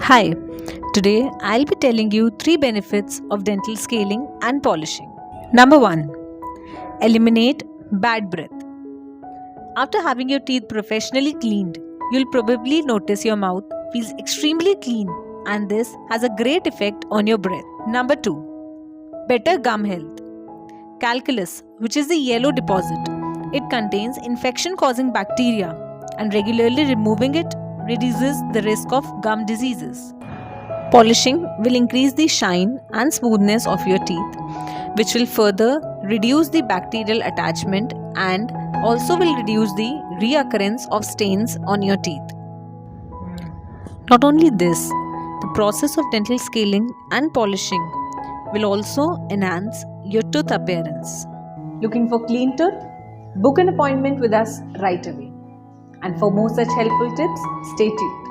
Hi, today I'll be telling you 3 benefits of dental scaling and polishing. Number 1. Eliminate bad breath. After having your teeth professionally cleaned, you'll probably notice your mouth feels extremely clean, and this has a great effect on your breath. Number 2. Better gum health. Calculus, which is the yellow deposit, it contains infection causing bacteria, and regularly removing it reduces the risk of gum diseases. Polishing will increase the shine and smoothness of your teeth, which will further reduce the bacterial attachment and also will reduce the reoccurrence of stains on your teeth. Not only this, the process of dental scaling and polishing will also enhance your tooth appearance. Looking for clean tooth? Book an appointment with us right away. And for more such helpful tips, stay tuned.